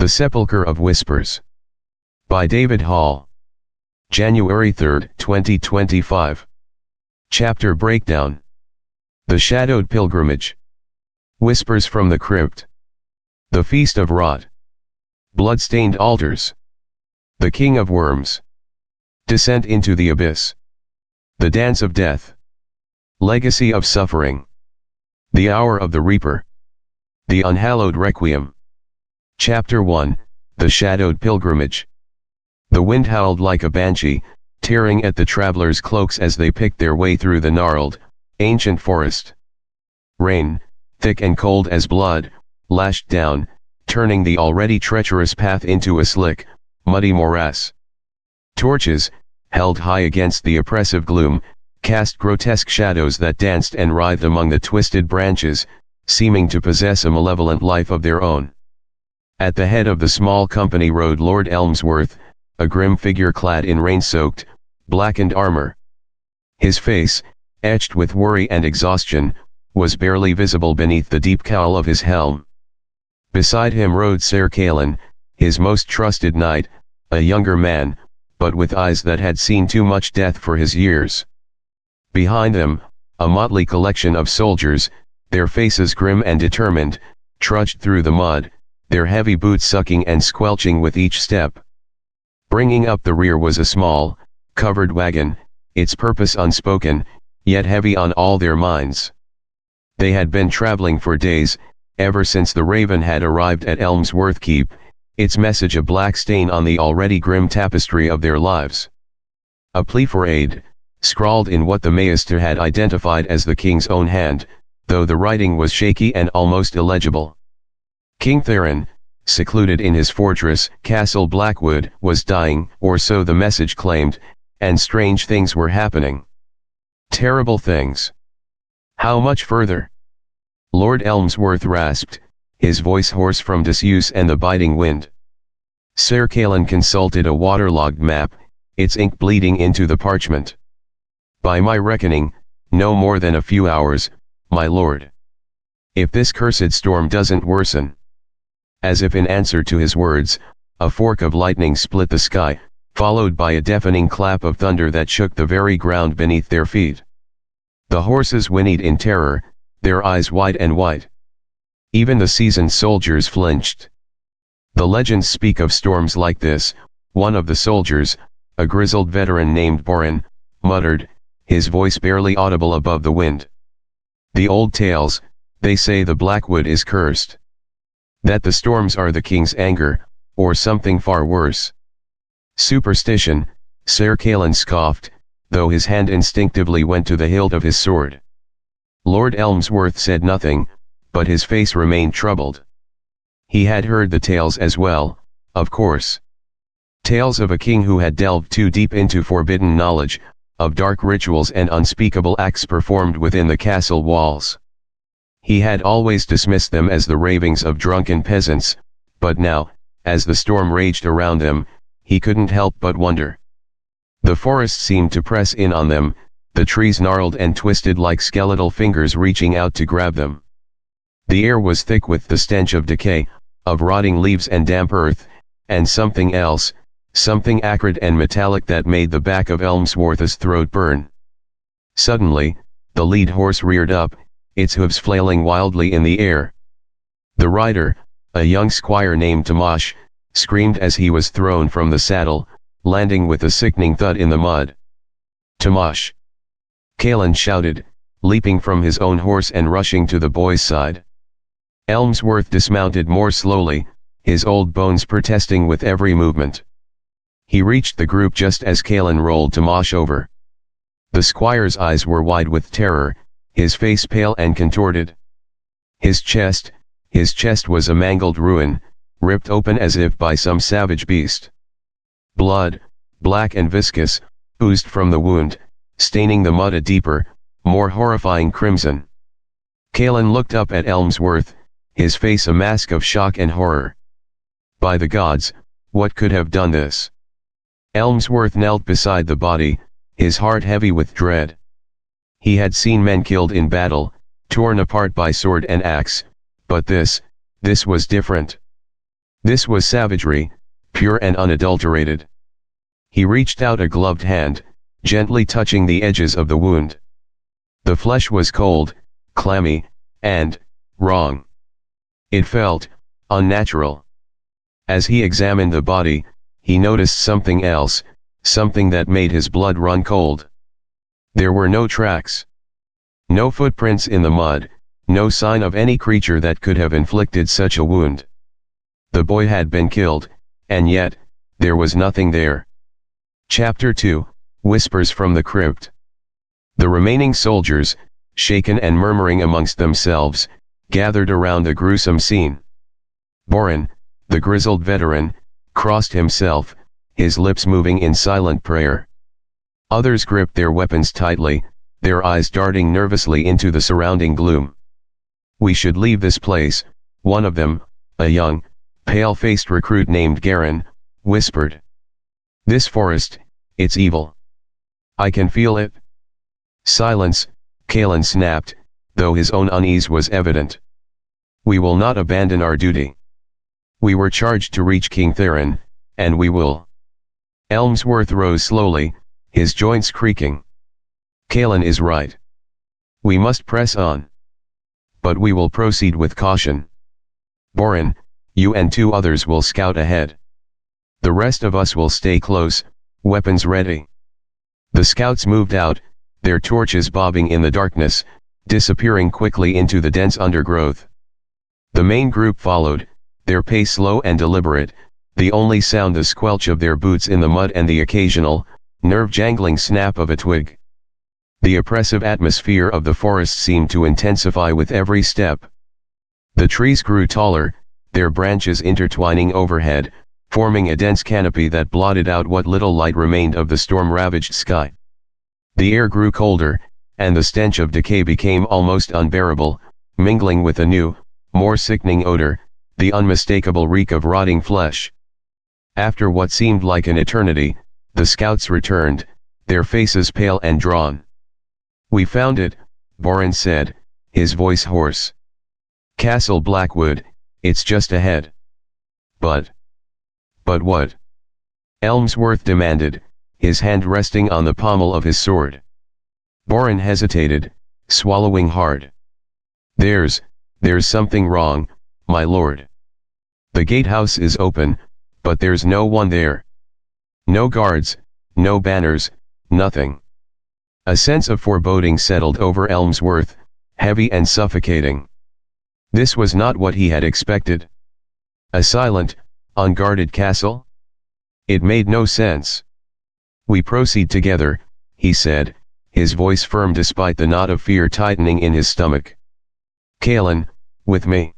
The Sepulchre of Whispers. By David Hall. January 3, 2025. Chapter Breakdown. The Shadowed Pilgrimage. Whispers from the Crypt. The Feast of Rot. Blood-stained altars. The King of Worms. Descent into the Abyss. The Dance of Death. Legacy of Suffering. The Hour of the Reaper. The Unhallowed Requiem. Chapter 1, The Shadowed Pilgrimage. The wind howled like a banshee, tearing at the travelers' cloaks as they picked their way through the gnarled, ancient forest. Rain, thick and cold as blood, lashed down, turning the already treacherous path into a slick, muddy morass. Torches, held high against the oppressive gloom, cast grotesque shadows that danced and writhed among the twisted branches, seeming to possess a malevolent life of their own. At the head of the small company rode Lord Elmsworth, a grim figure clad in rain-soaked, blackened armor. His face, etched with worry and exhaustion, was barely visible beneath the deep cowl of his helm. Beside him rode Sir Callan, his most trusted knight, a younger man, but with eyes that had seen too much death for his years. Behind them, a motley collection of soldiers, their faces grim and determined, trudged through the mud, their heavy boots sucking and squelching with each step. Bringing up the rear was a small, covered wagon, its purpose unspoken, yet heavy on all their minds. They had been traveling for days, ever since the Raven had arrived at Elmsworth Keep, its message a black stain on the already grim tapestry of their lives. A plea for aid, scrawled in what the Maester had identified as the king's own hand, though the writing was shaky and almost illegible. King Theron, secluded in his fortress, Castle Blackwood, was dying, or so the message claimed, and strange things were happening. Terrible things. How much further? Lord Elmsworth rasped, his voice hoarse from disuse and the biting wind. Sir Callan consulted a waterlogged map, its ink bleeding into the parchment. By my reckoning, no more than a few hours, my lord. If this cursed storm doesn't worsen. As if in answer to his words, a fork of lightning split the sky, followed by a deafening clap of thunder that shook the very ground beneath their feet. The horses whinnied in terror, their eyes wide and white. Even the seasoned soldiers flinched. The legends speak of storms like this, one of the soldiers, a grizzled veteran named Borin, muttered, his voice barely audible above the wind. The old tales, they say the Blackwood is cursed. That the storms are the king's anger, or something far worse. Superstition, Sir Callan scoffed, though his hand instinctively went to the hilt of his sword. Lord Elmsworth said nothing, but his face remained troubled. He had heard the tales as well, of course. Tales of a king who had delved too deep into forbidden knowledge, of dark rituals and unspeakable acts performed within the castle walls. He had always dismissed them as the ravings of drunken peasants, but now, as the storm raged around them, he couldn't help but wonder. The forest seemed to press in on them, the trees gnarled and twisted like skeletal fingers reaching out to grab them. The air was thick with the stench of decay, of rotting leaves and damp earth, and something else, something acrid and metallic that made the back of Elmsworth's throat burn. Suddenly, the lead horse reared up, its hooves flailing wildly in the air. The rider, a young squire named Tomash, screamed as he was thrown from the saddle, landing with a sickening thud in the mud. Tomash! Callan shouted, leaping from his own horse and rushing to the boy's side. Elmsworth dismounted more slowly, his old bones protesting with every movement. He reached the group just as Callan rolled Tomash over. The squire's eyes were wide with terror, his face pale and contorted. His chest was a mangled ruin, ripped open as if by some savage beast. Blood, black and viscous, oozed from the wound, staining the mud a deeper, more horrifying crimson. Callan looked up at Elmsworth, his face a mask of shock and horror. By the gods, what could have done this? Elmsworth knelt beside the body, his heart heavy with dread. He had seen men killed in battle, torn apart by sword and axe, but this was different. This was savagery, pure and unadulterated. He reached out a gloved hand, gently touching the edges of the wound. The flesh was cold, clammy, and wrong. It felt unnatural. As he examined the body, he noticed something else, something that made his blood run cold. There were no tracks. No footprints in the mud, no sign of any creature that could have inflicted such a wound. The boy had been killed, and yet, there was nothing there. Chapter 2, Whispers from the Crypt. The remaining soldiers, shaken and murmuring amongst themselves, gathered around the gruesome scene. Boren, the grizzled veteran, crossed himself, his lips moving in silent prayer. Others gripped their weapons tightly, their eyes darting nervously into the surrounding gloom. "We should leave this place," one of them, a young, pale-faced recruit named Garen, whispered. "This forest, it's evil. I can feel it." "Silence," Kalen snapped, though his own unease was evident. "We will not abandon our duty. We were charged to reach King Theron, and we will." Elmsworth rose slowly, his joints creaking. "Kalen is right. We must press on. But we will proceed with caution. Boren, you and 2 others will scout ahead. The rest of us will stay close, weapons ready." The scouts moved out, their torches bobbing in the darkness, disappearing quickly into the dense undergrowth. The main group followed, their pace slow and deliberate, the only sound the squelch of their boots in the mud and the occasional, nerve-jangling snap of a twig. The oppressive atmosphere of the forest seemed to intensify with every step. The trees grew taller, their branches intertwining overhead, forming a dense canopy that blotted out what little light remained of the storm-ravaged sky. The air grew colder, and the stench of decay became almost unbearable, mingling with a new, more sickening odor, the unmistakable reek of rotting flesh. After what seemed like an eternity, the scouts returned, their faces pale and drawn. "We found it," Boren said, his voice hoarse. "Castle Blackwood, it's just ahead." But what?" Elmsworth demanded, his hand resting on the pommel of his sword. Boren hesitated, swallowing hard. There's something wrong, my lord. The gatehouse is open, but there's no one there. No guards, no banners, nothing." A sense of foreboding settled over Elmsworth, heavy and suffocating. This was not what he had expected. A silent, unguarded castle? It made no sense. "We proceed together," he said, his voice firm despite the knot of fear tightening in his stomach. "Kalen, with me.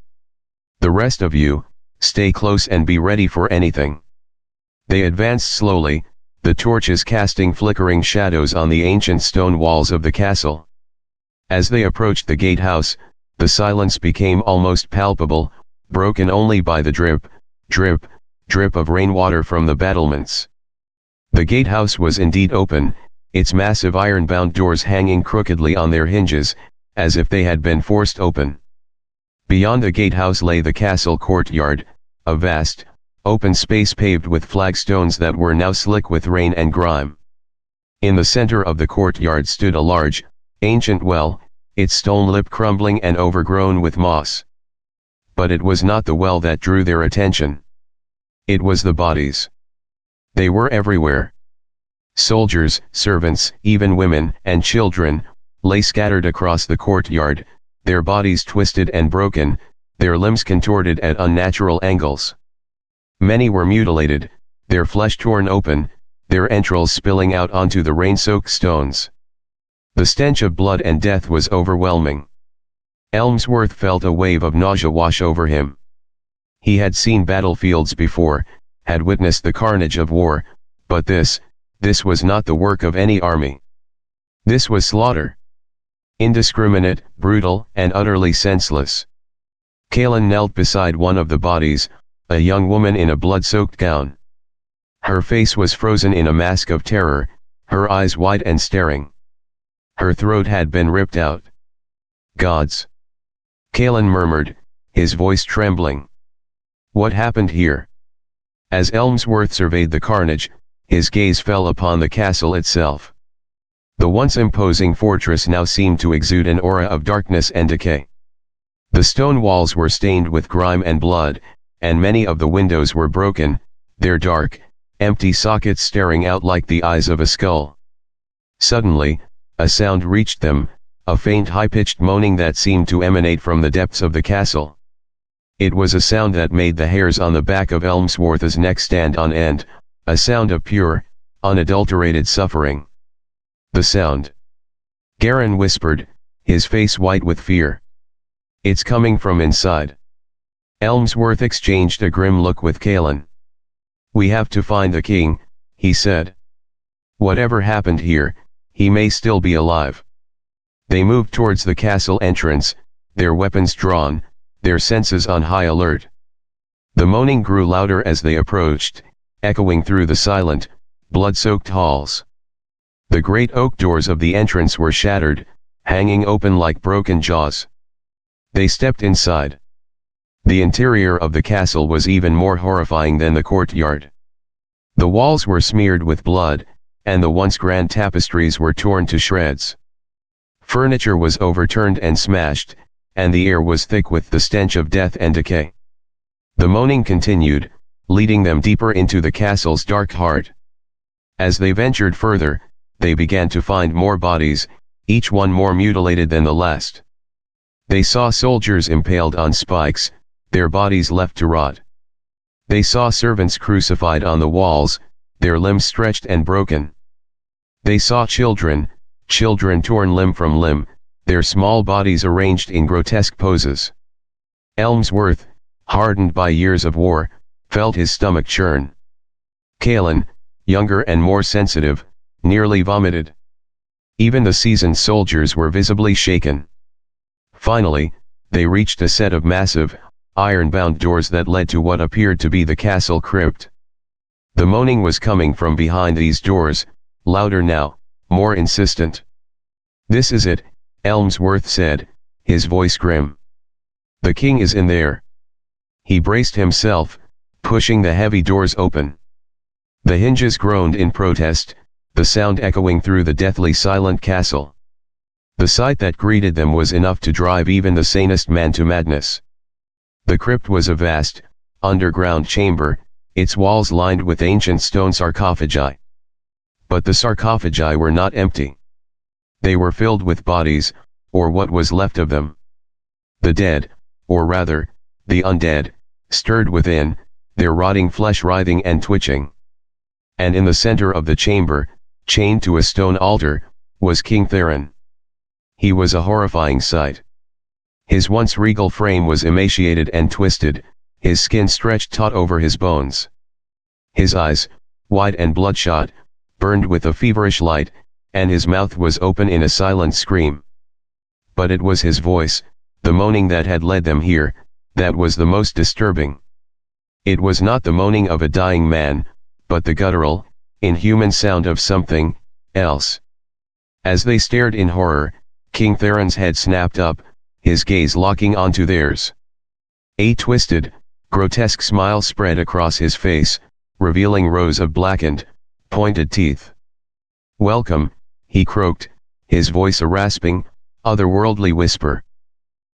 The rest of you, stay close and be ready for anything." They advanced slowly, the torches casting flickering shadows on the ancient stone walls of the castle. As they approached the gatehouse, the silence became almost palpable, broken only by the drip, drip, drip of rainwater from the battlements. The gatehouse was indeed open, its massive iron-bound doors hanging crookedly on their hinges, as if they had been forced open. Beyond the gatehouse lay the castle courtyard, a vast, open space paved with flagstones that were now slick with rain and grime. In the center of the courtyard stood a large, ancient well, its stone lip crumbling and overgrown with moss. But it was not the well that drew their attention. It was the bodies. They were everywhere. Soldiers, servants, even women and children, lay scattered across the courtyard, their bodies twisted and broken, their limbs contorted at unnatural angles. Many were mutilated, their flesh torn open, their entrails spilling out onto the rain-soaked stones. The stench of blood and death was overwhelming. Elmsworth felt a wave of nausea wash over him. He had seen battlefields before, had witnessed the carnage of war, but this was not the work of any army. This was slaughter. Indiscriminate, brutal, and utterly senseless. Kalen knelt beside one of the bodies, a young woman in a blood-soaked gown. Her face was frozen in a mask of terror, her eyes wide and staring. Her throat had been ripped out. "Gods!" Kalen murmured, his voice trembling. What happened here? As Elmsworth surveyed the carnage, his gaze fell upon the castle itself. The once imposing fortress now seemed to exude an aura of darkness and decay. The stone walls were stained with grime and blood, and many of the windows were broken, their dark, empty sockets staring out like the eyes of a skull. Suddenly, a sound reached them, a faint high-pitched moaning that seemed to emanate from the depths of the castle. It was a sound that made the hairs on the back of Elmsworth's neck stand on end, a sound of pure, unadulterated suffering. The sound. Garin whispered, his face white with fear. It's coming from inside. Elmsworth exchanged a grim look with Kalen. We have to find the king, he said. Whatever happened here, he may still be alive. They moved towards the castle entrance, their weapons drawn, their senses on high alert. The moaning grew louder as they approached, echoing through the silent, blood-soaked halls. The great oak doors of the entrance were shattered, hanging open like broken jaws. They stepped inside. The interior of the castle was even more horrifying than the courtyard. The walls were smeared with blood, and the once grand tapestries were torn to shreds. Furniture was overturned and smashed, and the air was thick with the stench of death and decay. The moaning continued, leading them deeper into the castle's dark heart. As they ventured further, they began to find more bodies, each one more mutilated than the last. They saw soldiers impaled on spikes, their bodies left to rot. They saw servants crucified on the walls, their limbs stretched and broken. They saw children torn limb from limb, their small bodies arranged in grotesque poses. Elmsworth, hardened by years of war, felt his stomach churn. Kalen, younger and more sensitive, nearly vomited. Even the seasoned soldiers were visibly shaken. Finally, they reached a set of massive, iron-bound doors that led to what appeared to be the castle crypt. The moaning was coming from behind these doors, louder now, more insistent. This is it, Elmsworth said, his voice grim. The king is in there. He braced himself, pushing the heavy doors open. The hinges groaned in protest, the sound echoing through the deathly silent castle. The sight that greeted them was enough to drive even the sanest man to madness. The crypt was a vast, underground chamber, its walls lined with ancient stone sarcophagi. But the sarcophagi were not empty. They were filled with bodies, or what was left of them. The dead, or rather, the undead, stirred within, their rotting flesh writhing and twitching. And in the center of the chamber, chained to a stone altar, was King Theron. He was a horrifying sight. His once regal frame was emaciated and twisted, his skin stretched taut over his bones. His eyes, wide and bloodshot, burned with a feverish light, and his mouth was open in a silent scream. But it was his voice, the moaning that had led them here, that was the most disturbing. It was not the moaning of a dying man, but the guttural, inhuman sound of something else. As they stared in horror, King Theron's head snapped up, his gaze locking onto theirs. A twisted, grotesque smile spread across his face, revealing rows of blackened, pointed teeth. "Welcome," he croaked, his voice a rasping, otherworldly whisper.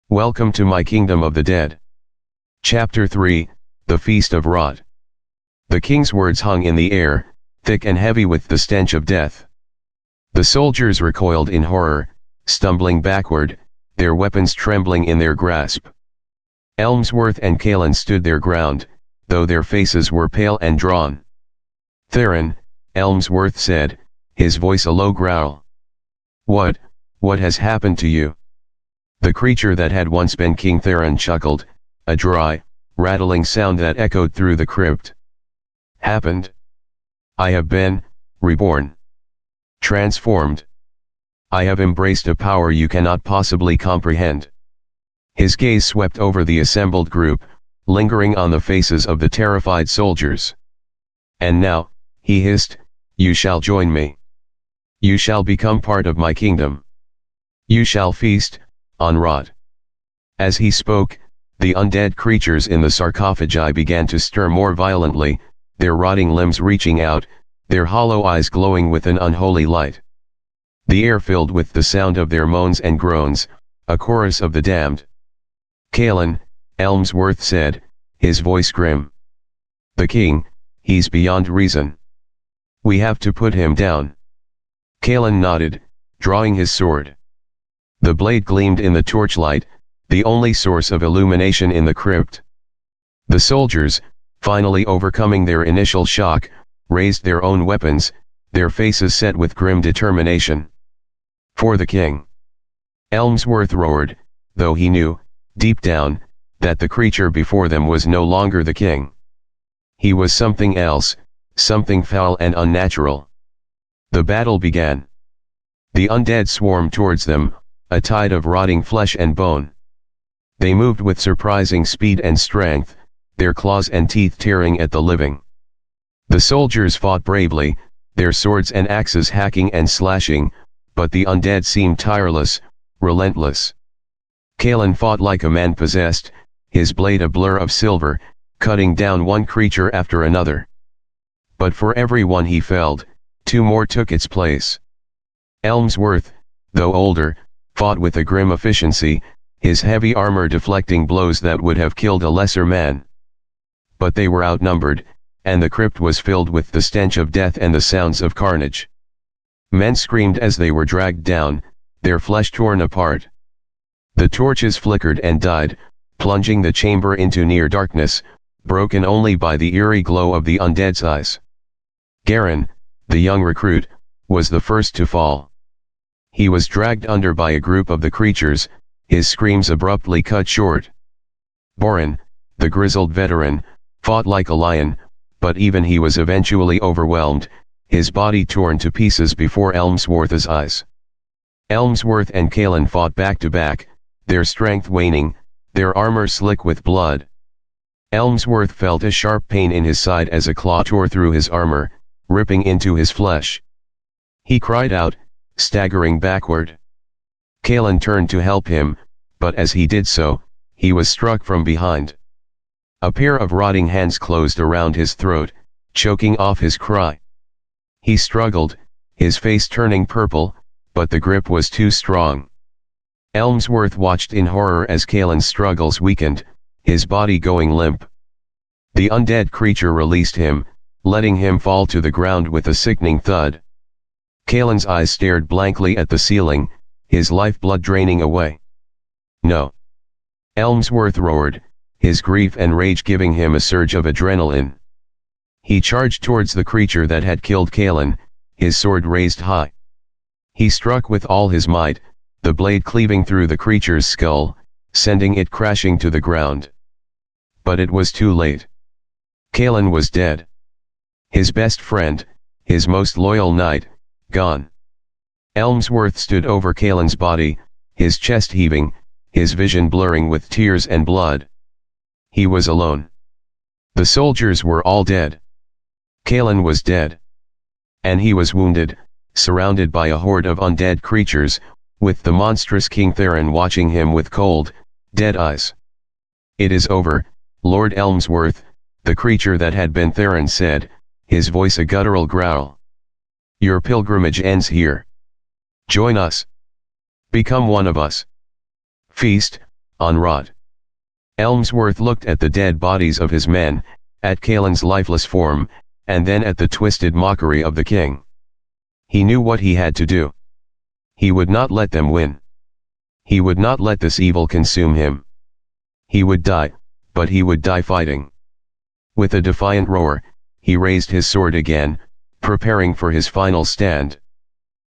"Welcome to my kingdom of the dead." Chapter 3, The Feast of Rot. The king's words hung in the air, thick and heavy with the stench of death. The soldiers recoiled in horror, stumbling backward, their weapons trembling in their grasp. Elmsworth and Kalen stood their ground, though their faces were pale and drawn. "Theron," Elmsworth said, his voice a low growl. What has happened to you?" The creature that had once been King Theron chuckled, a dry, rattling sound that echoed through the crypt. "Happened? I have been reborn. Transformed. I have embraced a power you cannot possibly comprehend." His gaze swept over the assembled group, lingering on the faces of the terrified soldiers. "And now," he hissed, "you shall join me. You shall become part of my kingdom. You shall feast on rot." As he spoke, The undead creatures in the sarcophagi began to stir more violently, their rotting limbs reaching out, their hollow eyes glowing with an unholy light. The air filled with the sound of their moans and groans, a chorus of the damned. "Callan," Elmsworth said, his voice grim. "The king, he's beyond reason. We have to put him down." Callan nodded, drawing his sword. The blade gleamed in the torchlight, the only source of illumination in the crypt. The soldiers, finally overcoming their initial shock, raised their own weapons, their faces set with grim determination. "For the king!" Elmsworth roared, though he knew, deep down, that the creature before them was no longer the king. He was something else, something foul and unnatural. The battle began. The undead swarmed towards them, a tide of rotting flesh and bone. They moved with surprising speed and strength, their claws and teeth tearing at the living. The soldiers fought bravely, their swords and axes hacking and slashing, but the undead seemed tireless, relentless. Callan fought like a man possessed, his blade a blur of silver, cutting down one creature after another. But for every one he felled, two more took its place. Elmsworth, though older, fought with a grim efficiency, his heavy armor deflecting blows that would have killed a lesser man. But they were outnumbered, and the crypt was filled with the stench of death and the sounds of carnage. Men screamed as they were dragged down, their flesh torn apart. The torches flickered and died, plunging the chamber into near darkness, broken only by the eerie glow of the undead's eyes. Garin, the young recruit, was the first to fall. He was dragged under by a group of the creatures, his screams abruptly cut short. Borin, the grizzled veteran, fought like a lion, but even he was eventually overwhelmed, his body torn to pieces before Elmsworth's eyes. Elmsworth and Callan fought back to back, their strength waning, their armor slick with blood. Elmsworth felt a sharp pain in his side as a claw tore through his armor, ripping into his flesh. He cried out, staggering backward. Callan turned to help him, but as he did so, he was struck from behind. A pair of rotting hands closed around his throat, choking off his cry. He struggled, his face turning purple, but the grip was too strong. Elmsworth watched in horror as Callan's struggles weakened, his body going limp. The undead creature released him, letting him fall to the ground with a sickening thud. Callan's eyes stared blankly at the ceiling, his lifeblood draining away. "No!" Elmsworth roared, his grief and rage giving him a surge of adrenaline. He charged towards the creature that had killed Callan, his sword raised high. He struck with all his might, the blade cleaving through the creature's skull, sending it crashing to the ground. But it was too late. Callan was dead. His best friend, his most loyal knight, gone. Elmsworth stood over Callan's body, his chest heaving, his vision blurring with tears and blood. He was alone. The soldiers were all dead. Callan was dead. And he was wounded, surrounded by a horde of undead creatures, with the monstrous King Theron watching him with cold, dead eyes. "It is over, Lord Elmsworth," the creature that had been Theron said, his voice a guttural growl. "Your pilgrimage ends here. Join us. Become one of us. Feast, on rot." Elmsworth looked at the dead bodies of his men, at Callan's lifeless form, and then at the twisted mockery of the king. He knew what he had to do. He would not let them win. He would not let this evil consume him. He would die, but he would die fighting. With a defiant roar, he raised his sword again, preparing for his final stand.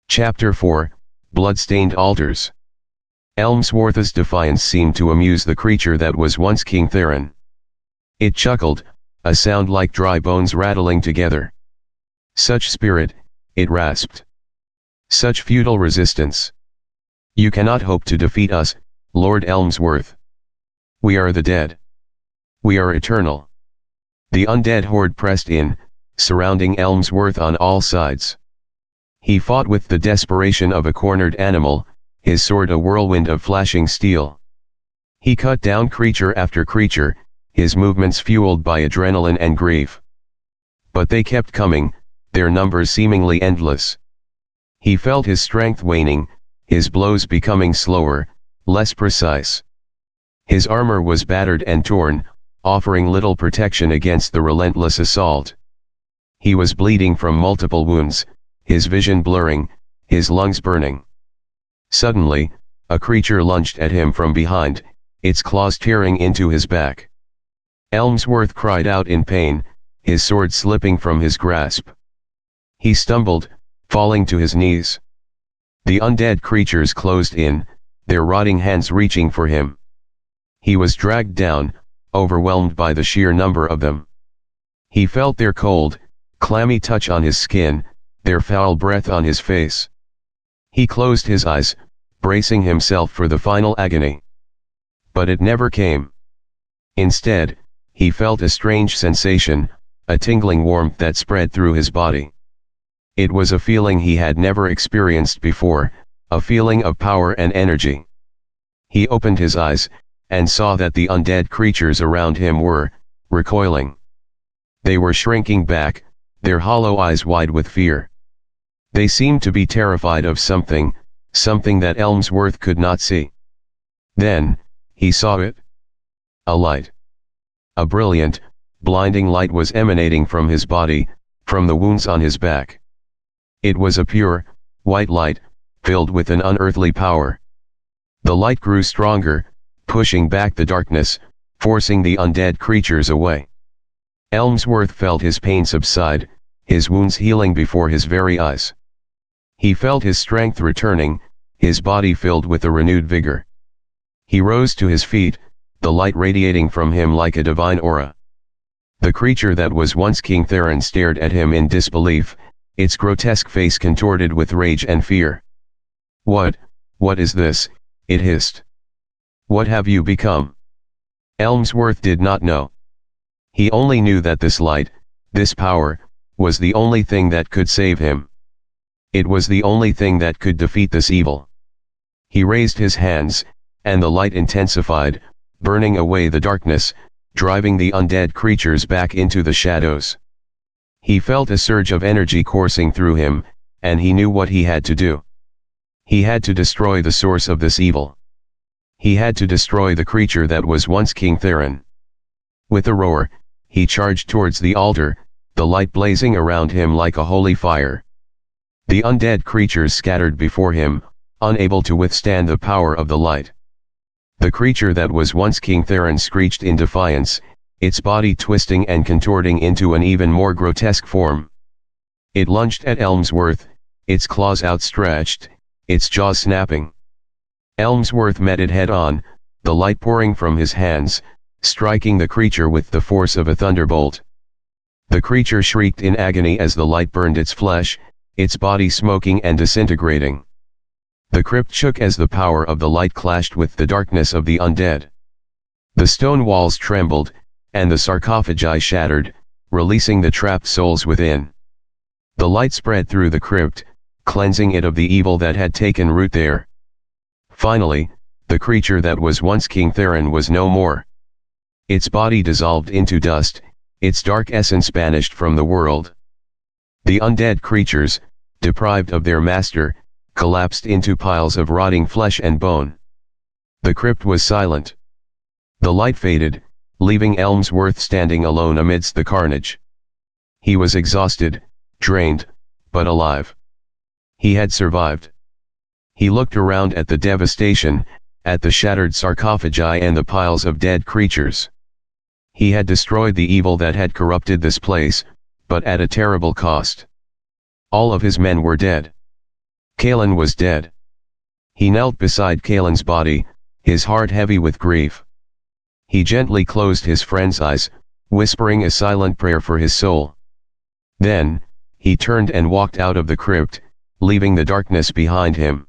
Chapter 4, Blood-Stained Altars. Elmsworth's defiance seemed to amuse the creature that was once King Theron. It chuckled, a sound like dry bones rattling together. "Such spirit," it rasped. "Such futile resistance. You cannot hope to defeat us, Lord Elmsworth. We are the dead. We are eternal." The undead horde pressed in, surrounding Elmsworth on all sides. He fought with the desperation of a cornered animal, his sword a whirlwind of flashing steel. He cut down creature after creature, his movements fueled by adrenaline and grief. But they kept coming, their numbers seemingly endless. He felt his strength waning, his blows becoming slower, less precise. His armor was battered and torn, offering little protection against the relentless assault. He was bleeding from multiple wounds, his vision blurring, his lungs burning. Suddenly, a creature lunged at him from behind, its claws tearing into his back. Elmsworth cried out in pain, his sword slipping from his grasp. He stumbled, falling to his knees. The undead creatures closed in, their rotting hands reaching for him. He was dragged down, overwhelmed by the sheer number of them. He felt their cold, clammy touch on his skin, their foul breath on his face. He closed his eyes, bracing himself for the final agony. But it never came. Instead, he felt a strange sensation, a tingling warmth that spread through his body. It was a feeling he had never experienced before, a feeling of power and energy. He opened his eyes, and saw that the undead creatures around him were recoiling. They were shrinking back, their hollow eyes wide with fear. They seemed to be terrified of something that Elmsworth could not see. Then, he saw it. A light. A brilliant, blinding light was emanating from his body, from the wounds on his back. It was a pure, white light, filled with an unearthly power. The light grew stronger, pushing back the darkness, forcing the undead creatures away. Elmsworth felt his pain subside, his wounds healing before his very eyes. He felt his strength returning, his body filled with a renewed vigor. He rose to his feet, the light radiating from him like a divine aura. The creature that was once King Theron stared at him in disbelief, its grotesque face contorted with rage and fear. What is this?" it hissed. "What have you become?" Elmsworth did not know. He only knew that this light, this power, was the only thing that could save him. It was the only thing that could defeat this evil. He raised his hands, and the light intensified, burning away the darkness, driving the undead creatures back into the shadows. He felt a surge of energy coursing through him, and he knew what he had to do. He had to destroy the source of this evil. He had to destroy the creature that was once King Theron. With a roar, he charged towards the altar, the light blazing around him like a holy fire. The undead creatures scattered before him, unable to withstand the power of the light. The creature that was once King Theron screeched in defiance, its body twisting and contorting into an even more grotesque form. It lunged at Elmsworth, its claws outstretched, its jaws snapping. Elmsworth met it head-on, the light pouring from his hands, striking the creature with the force of a thunderbolt. The creature shrieked in agony as the light burned its flesh, its body smoking and disintegrating. The crypt shook as the power of the light clashed with the darkness of the undead. The stone walls trembled, and the sarcophagi shattered, releasing the trapped souls within. The light spread through the crypt, cleansing it of the evil that had taken root there. Finally, the creature that was once King Theron was no more. Its body dissolved into dust, its dark essence banished from the world. The undead creatures, deprived of their master, collapsed into piles of rotting flesh and bone. The crypt was silent. The light faded, leaving Elmsworth standing alone amidst the carnage. He was exhausted, drained, but alive. He had survived. He looked around at the devastation, at the shattered sarcophagi and the piles of dead creatures. He had destroyed the evil that had corrupted this place, but at a terrible cost. All of his men were dead. Kalen was dead. He knelt beside Kalen's body, his heart heavy with grief. He gently closed his friend's eyes, whispering a silent prayer for his soul. Then, he turned and walked out of the crypt, leaving the darkness behind him.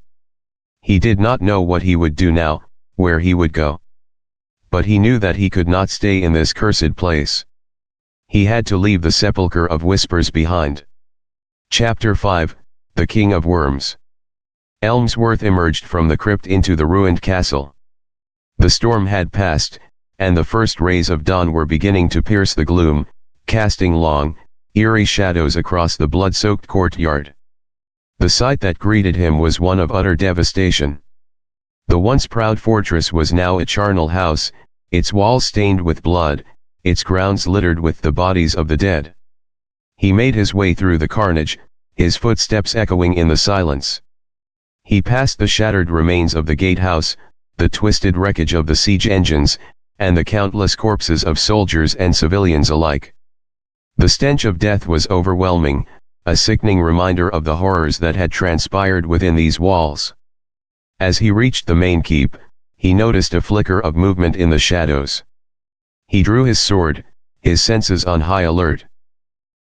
He did not know what he would do now, where he would go. But he knew that he could not stay in this cursed place. He had to leave the Sepulchre of Whispers behind. Chapter 5, The King of Worms. Elmsworth emerged from the crypt into the ruined castle. The storm had passed, and the first rays of dawn were beginning to pierce the gloom, casting long, eerie shadows across the blood-soaked courtyard. The sight that greeted him was one of utter devastation. The once proud fortress was now a charnel house, its walls stained with blood, its grounds littered with the bodies of the dead. He made his way through the carnage, his footsteps echoing in the silence. He passed the shattered remains of the gatehouse, the twisted wreckage of the siege engines, and the countless corpses of soldiers and civilians alike. The stench of death was overwhelming, a sickening reminder of the horrors that had transpired within these walls. As he reached the main keep, he noticed a flicker of movement in the shadows. He drew his sword, his senses on high alert.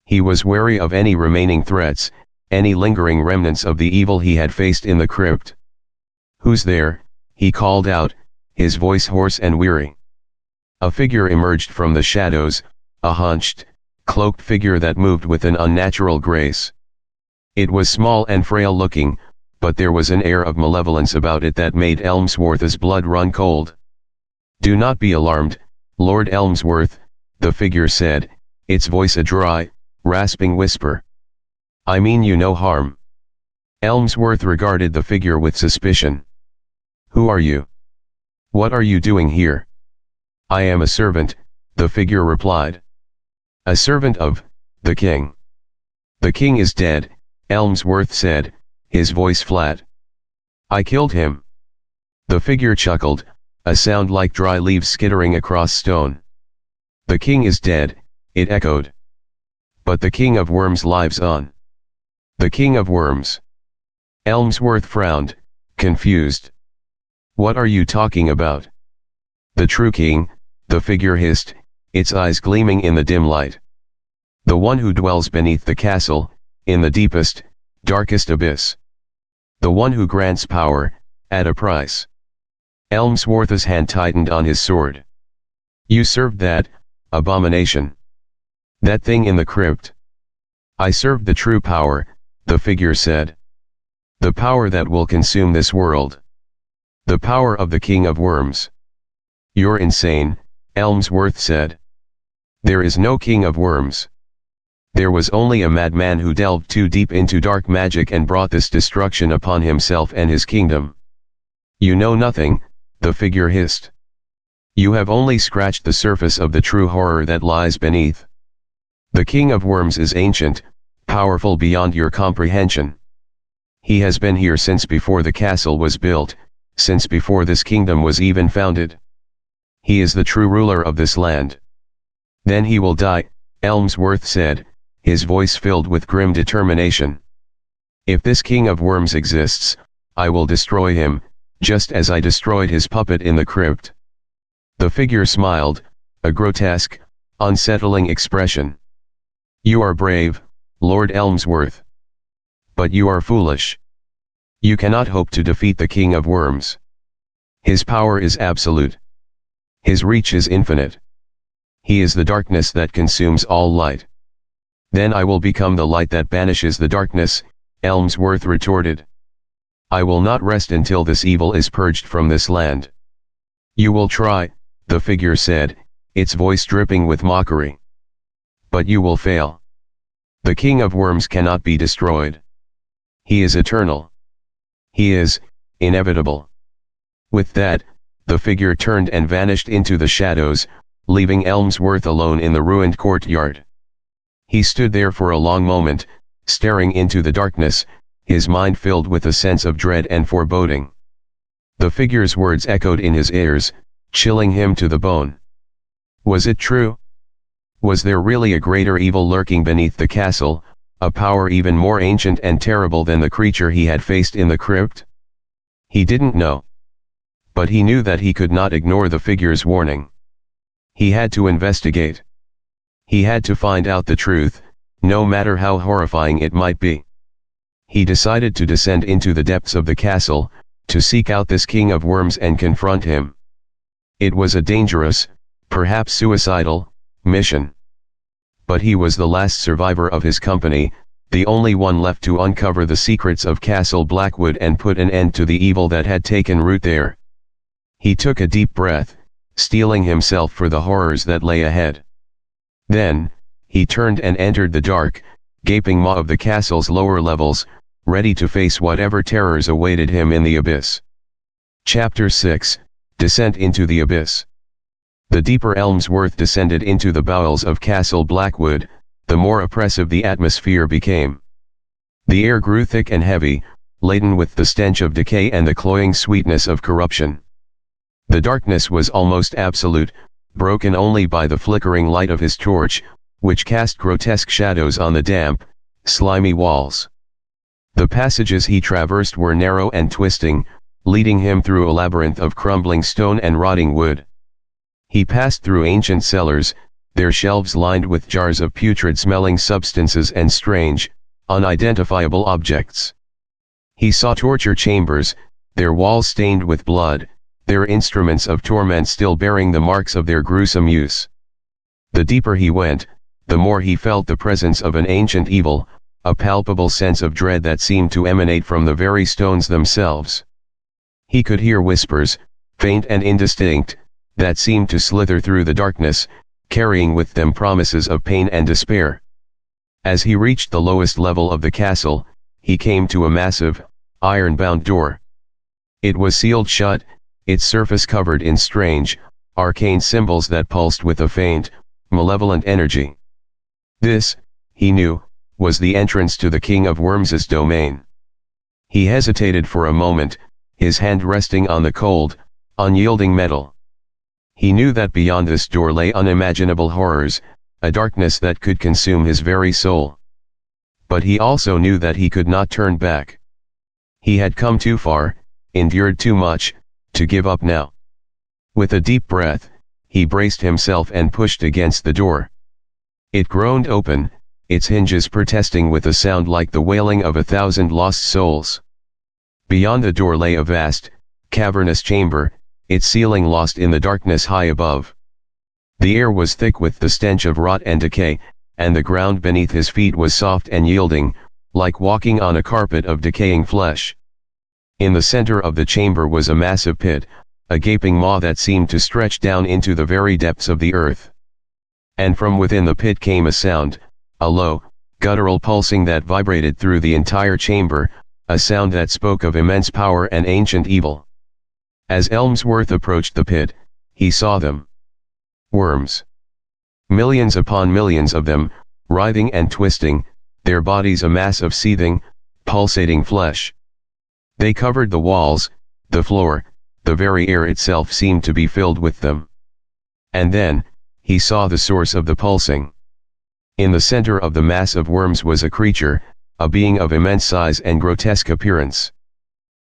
He was wary of any remaining threats, any lingering remnants of the evil he had faced in the crypt. "Who's there?" he called out, his voice hoarse and weary. A figure emerged from the shadows, a hunched, cloaked figure that moved with an unnatural grace. It was small and frail-looking, but there was an air of malevolence about it that made Elmsworth's blood run cold. "Do not be alarmed, Lord Elmsworth," the figure said, its voice a dry, rasping whisper. "I mean you no harm." Elmsworth regarded the figure with suspicion. "Who are you? What are you doing here?" "I am a servant," the figure replied. "A servant of the king." "The king is dead," Elmsworth said, his voice flat. "I killed him." The figure chuckled, a sound like dry leaves skittering across stone. "The king is dead," it echoed. "But the king of worms lives on." "The king of worms?" Elmsworth frowned, confused. "What are you talking about?" "The true king," the figure hissed, its eyes gleaming in the dim light. "The one who dwells beneath the castle, in the deepest, darkest abyss. The one who grants power, at a price." Elmsworth's hand tightened on his sword. "You served that abomination? That thing in the crypt?" "I served the true power," the figure said. "The power that will consume this world. The power of the king of worms." "You're insane," Elmsworth said. "There is no king of worms. There was only a madman who delved too deep into dark magic and brought this destruction upon himself and his kingdom." "You know nothing," the figure hissed. "You have only scratched the surface of the true horror that lies beneath. The king of worms is ancient, powerful beyond your comprehension. He has been here since before the castle was built, since before this kingdom was even founded. He is the true ruler of this land. Then he will die," Elmsworth said, his voice filled with grim determination. "If this king of worms exists, I will destroy him, just as I destroyed his puppet in the crypt." The figure smiled, a grotesque, unsettling expression. "You are brave, Lord Elmsworth. But you are foolish. You cannot hope to defeat the king of worms. His power is absolute. His reach is infinite. He is the darkness that consumes all light." "Then I will become the light that banishes the darkness," Elmsworth retorted. "I will not rest until this evil is purged from this land." "You will try," the figure said, its voice dripping with mockery. "But you will fail. The king of worms cannot be destroyed. He is eternal. He is inevitable." With that, the figure turned and vanished into the shadows, leaving Elmsworth alone in the ruined courtyard. He stood there for a long moment, staring into the darkness, his mind filled with a sense of dread and foreboding. The figure's words echoed in his ears, chilling him to the bone. Was it true? Was there really a greater evil lurking beneath the castle, a power even more ancient and terrible than the creature he had faced in the crypt? He didn't know. But he knew that he could not ignore the figure's warning. He had to investigate. He had to find out the truth, no matter how horrifying it might be. He decided to descend into the depths of the castle, to seek out this king of worms and confront him. It was a dangerous, perhaps suicidal, mission. But he was the last survivor of his company, the only one left to uncover the secrets of Castle Blackwood and put an end to the evil that had taken root there. He took a deep breath, steeling himself for the horrors that lay ahead. Then, he turned and entered the dark, gaping maw of the castle's lower levels, ready to face whatever terrors awaited him in the abyss. Chapter 6, Descent into the Abyss. The deeper Elmsworth descended into the bowels of Castle Blackwood, the more oppressive the atmosphere became. The air grew thick and heavy, laden with the stench of decay and the cloying sweetness of corruption. The darkness was almost absolute, broken only by the flickering light of his torch, which cast grotesque shadows on the damp, slimy walls. The passages he traversed were narrow and twisting, leading him through a labyrinth of crumbling stone and rotting wood. He passed through ancient cellars, their shelves lined with jars of putrid-smelling substances and strange, unidentifiable objects. He saw torture chambers, their walls stained with blood, their instruments of torment still bearing the marks of their gruesome use. The deeper he went, the more he felt the presence of an ancient evil, a palpable sense of dread that seemed to emanate from the very stones themselves. He could hear whispers, faint and indistinct, that seemed to slither through the darkness, carrying with them promises of pain and despair. As he reached the lowest level of the castle, he came to a massive, iron-bound door. It was sealed shut, its surface covered in strange, arcane symbols that pulsed with a faint, malevolent energy. This, he knew, was the entrance to the King of Worms's domain. He hesitated for a moment, his hand resting on the cold, unyielding metal. He knew that beyond this door lay unimaginable horrors, a darkness that could consume his very soul. But he also knew that he could not turn back. He had come too far, endured too much, to give up now. With a deep breath, he braced himself and pushed against the door. It groaned open, its hinges protesting with a sound like the wailing of 1,000 lost souls. Beyond the door lay a vast, cavernous chamber, its ceiling lost in the darkness high above. The air was thick with the stench of rot and decay, and the ground beneath his feet was soft and yielding, like walking on a carpet of decaying flesh. In the center of the chamber was a massive pit, a gaping maw that seemed to stretch down into the very depths of the earth. And from within the pit came a sound, a low, guttural pulsing that vibrated through the entire chamber, a sound that spoke of immense power and ancient evil. As Elmsworth approached the pit, he saw them. Worms. Millions upon millions of them, writhing and twisting, their bodies a mass of seething, pulsating flesh. They covered the walls, the floor, the very air itself seemed to be filled with them. And then, he saw the source of the pulsing. In the center of the mass of worms was a creature, a being of immense size and grotesque appearance.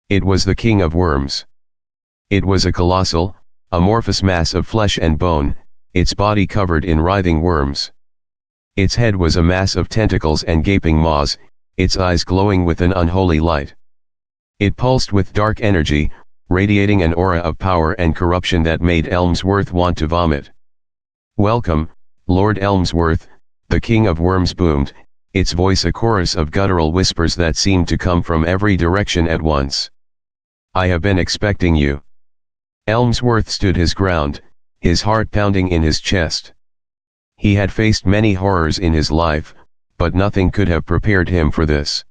It was the King of Worms. It was a colossal, amorphous mass of flesh and bone, its body covered in writhing worms. Its head was a mass of tentacles and gaping maws, its eyes glowing with an unholy light. It pulsed with dark energy, radiating an aura of power and corruption that made Elmsworth want to vomit. "Welcome, Lord Elmsworth," the King of Worms boomed, its voice a chorus of guttural whispers that seemed to come from every direction at once. "I have been expecting you." Elmsworth stood his ground, his heart pounding in his chest. He had faced many horrors in his life, but nothing could have prepared him for this.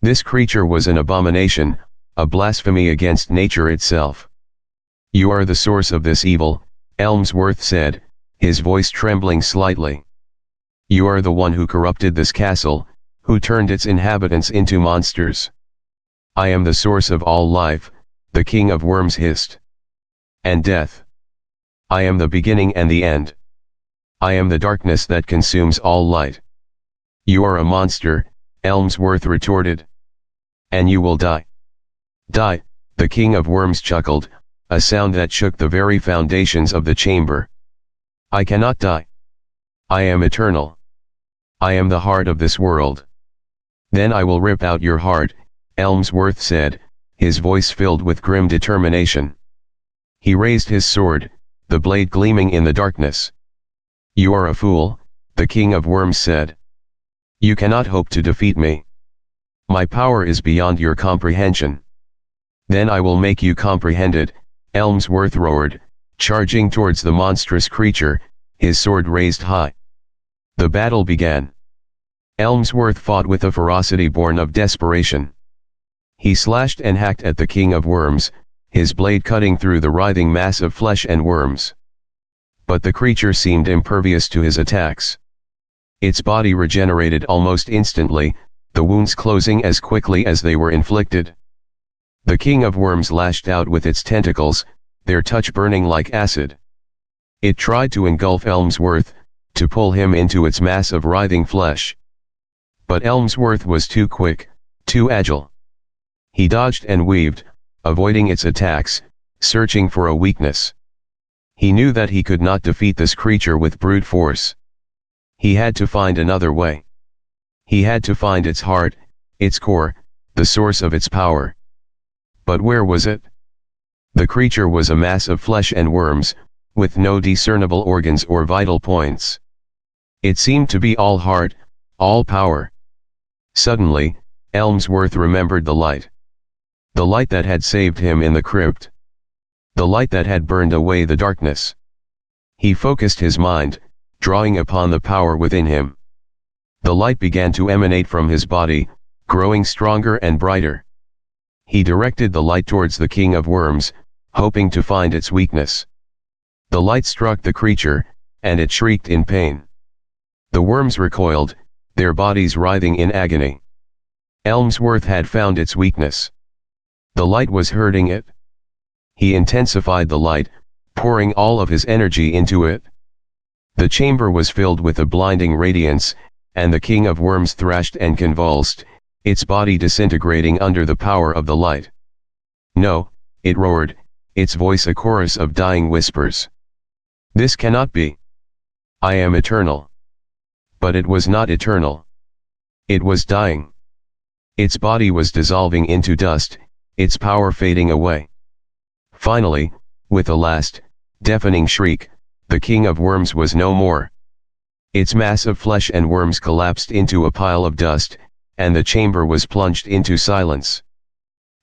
This creature was an abomination, a blasphemy against nature itself. "You are the source of this evil," Elmsworth said, his voice trembling slightly. "You are the one who corrupted this castle, who turned its inhabitants into monsters." "I am the source of all life," the King of Worms hissed. "And death. I am the beginning and the end. I am the darkness that consumes all light." "You are a monster," Elmsworth retorted. "And you will die." "Die," the King of Worms chuckled, a sound that shook the very foundations of the chamber. "I cannot die. I am eternal. I am the heart of this world." "Then I will rip out your heart," Elmsworth said, his voice filled with grim determination. He raised his sword, the blade gleaming in the darkness. "You are a fool," the King of Worms said. "You cannot hope to defeat me. My power is beyond your comprehension." "Then I will make you comprehend it," Elmsworth roared, charging towards the monstrous creature, his sword raised high. The battle began. Elmsworth fought with a ferocity born of desperation. He slashed and hacked at the King of Worms, his blade cutting through the writhing mass of flesh and worms. But the creature seemed impervious to his attacks. Its body regenerated almost instantly, the wounds closing as quickly as they were inflicted. The King of Worms lashed out with its tentacles, their touch burning like acid. It tried to engulf Elmsworth, to pull him into its mass of writhing flesh. But Elmsworth was too quick, too agile. He dodged and weaved, avoiding its attacks, searching for a weakness. He knew that he could not defeat this creature with brute force. He had to find another way. He had to find its heart, its core, the source of its power. But where was it? The creature was a mass of flesh and worms, with no discernible organs or vital points. It seemed to be all heart, all power. Suddenly, Elmsworth remembered the light. The light that had saved him in the crypt. The light that had burned away the darkness. He focused his mind, drawing upon the power within him. The light began to emanate from his body, growing stronger and brighter. He directed the light towards the King of Worms, hoping to find its weakness. The light struck the creature, and it shrieked in pain. The worms recoiled, their bodies writhing in agony. Elmsworth had found its weakness. The light was hurting it. He intensified the light, pouring all of his energy into it. The chamber was filled with a blinding radiance, and the King of Worms thrashed and convulsed, its body disintegrating under the power of the light. No, it roared, its voice a chorus of dying whispers. This cannot be. I am eternal. But it was not eternal. It was dying. Its body was dissolving into dust, its power fading away. Finally, with a last, deafening shriek, the King of Worms was no more. Its mass of flesh and worms collapsed into a pile of dust, and the chamber was plunged into silence.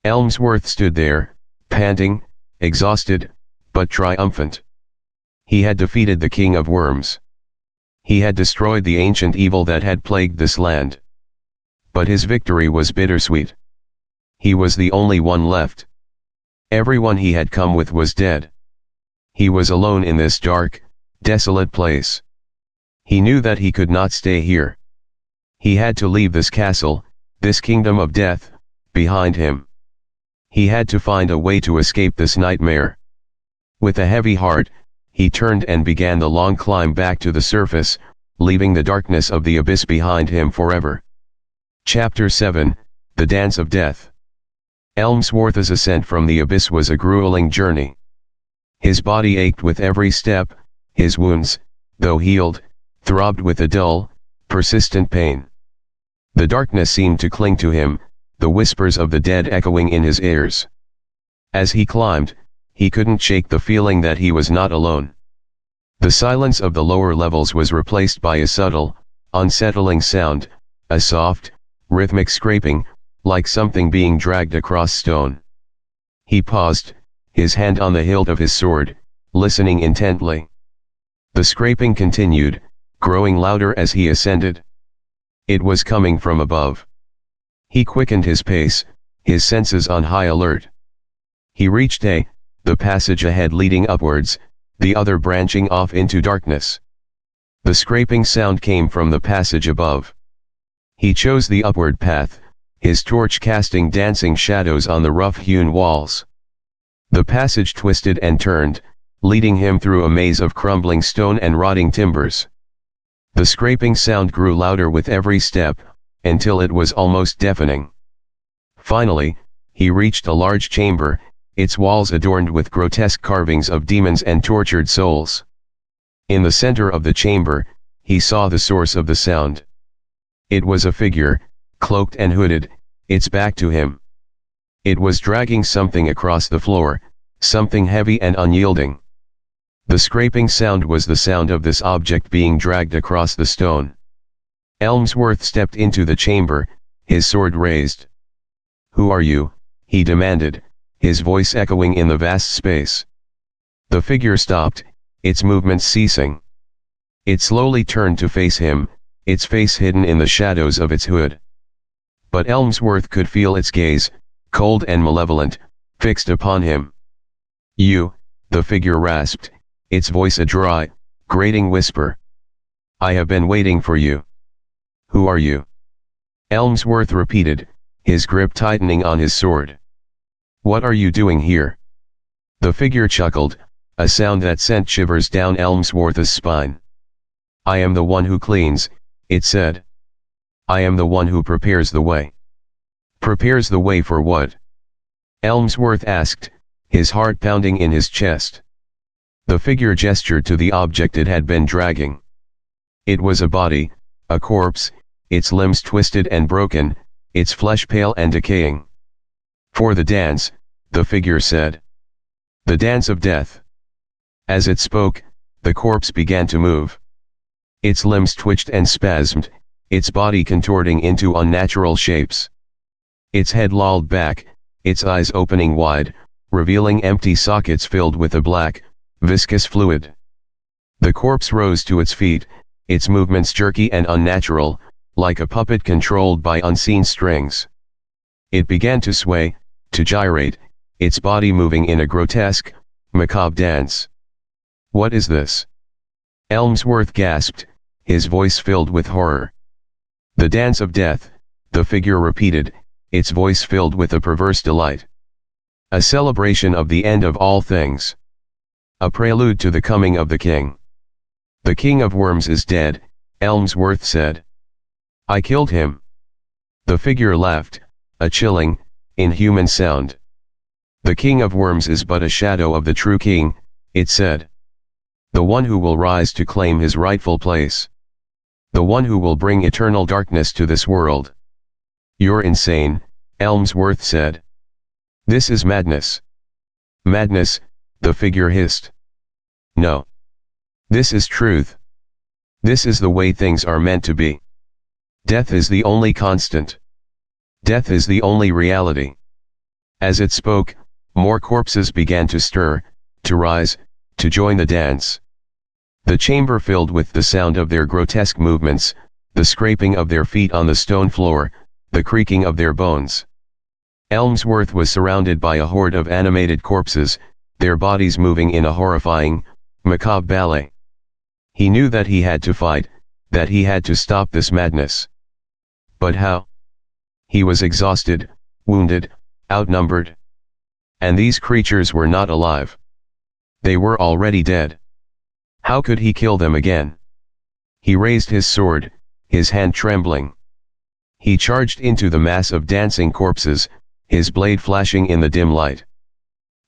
Elmsworth stood there, panting, exhausted, but triumphant. He had defeated the King of Worms. He had destroyed the ancient evil that had plagued this land. But his victory was bittersweet. He was the only one left. Everyone he had come with was dead. He was alone in this dark, desolate place. He knew that he could not stay here. He had to leave this castle, this kingdom of death, behind him. He had to find a way to escape this nightmare. With a heavy heart, he turned and began the long climb back to the surface, leaving the darkness of the abyss behind him forever. Chapter 7, The Dance of Death. Elmsworth's ascent from the abyss was a grueling journey. His body ached with every step, his wounds, though healed, throbbed with a dull, persistent pain. The darkness seemed to cling to him, the whispers of the dead echoing in his ears. As he climbed, he couldn't shake the feeling that he was not alone. The silence of the lower levels was replaced by a subtle, unsettling sound, a soft, rhythmic scraping, like something being dragged across stone. He paused, his hand on the hilt of his sword, listening intently. The scraping continued, growing louder as he ascended. It was coming from above. He quickened his pace, his senses on high alert. He reached the passage ahead leading upwards, the other branching off into darkness. The scraping sound came from the passage above. He chose the upward path, his torch casting dancing shadows on the rough-hewn walls. The passage twisted and turned, leading him through a maze of crumbling stone and rotting timbers. The scraping sound grew louder with every step, until it was almost deafening. Finally, he reached a large chamber, its walls adorned with grotesque carvings of demons and tortured souls. In the center of the chamber, he saw the source of the sound. It was a figure, cloaked and hooded, its back to him. It was dragging something across the floor, something heavy and unyielding. The scraping sound was the sound of this object being dragged across the stone. Elmsworth stepped into the chamber, his sword raised. "Who are you?" he demanded, his voice echoing in the vast space. The figure stopped, its movements ceasing. It slowly turned to face him, its face hidden in the shadows of its hood. But Elmsworth could feel its gaze, cold and malevolent, fixed upon him. "You," the figure rasped, its voice a dry, grating whisper. "I have been waiting for you." "Who are you?" Elmsworth repeated, his grip tightening on his sword. "What are you doing here?" The figure chuckled, a sound that sent shivers down Elmsworth's spine. "I am the one who cleans," it said. "I am the one who prepares the way." "Prepares the way for what?" Elmsworth asked, his heart pounding in his chest. The figure gestured to the object it had been dragging. It was a body, a corpse, its limbs twisted and broken, its flesh pale and decaying. "For the dance," the figure said. "The dance of death." As it spoke, the corpse began to move. Its limbs twitched and spasmed, its body contorting into unnatural shapes. Its head lolled back, its eyes opening wide, revealing empty sockets filled with a black, viscous fluid. The corpse rose to its feet, its movements jerky and unnatural, like a puppet controlled by unseen strings. It began to sway, to gyrate, its body moving in a grotesque, macabre dance. "What is this?" Elmsworth gasped, his voice filled with horror. "The dance of death," the figure repeated, its voice filled with a perverse delight. "A celebration of the end of all things. A prelude to the coming of the king." "The king of worms is dead," Elmsworth said. "I killed him." The figure laughed, a chilling, inhuman sound. "The king of worms is but a shadow of the true king," it said. "The one who will rise to claim his rightful place. The one who will bring eternal darkness to this world." "You're insane," Elmsworth said. "This is madness." "Madness," the figure hissed. "No. This is truth. This is the way things are meant to be. Death is the only constant. Death is the only reality." As it spoke, more corpses began to stir, to rise, to join the dance. The chamber filled with the sound of their grotesque movements, the scraping of their feet on the stone floor, the creaking of their bones. Elmsworth was surrounded by a horde of animated corpses, their bodies moving in a horrifying, macabre ballet. He knew that he had to fight, that he had to stop this madness. But how? He was exhausted, wounded, outnumbered. And these creatures were not alive. They were already dead. How could he kill them again? He raised his sword, his hand trembling. He charged into the mass of dancing corpses, his blade flashing in the dim light.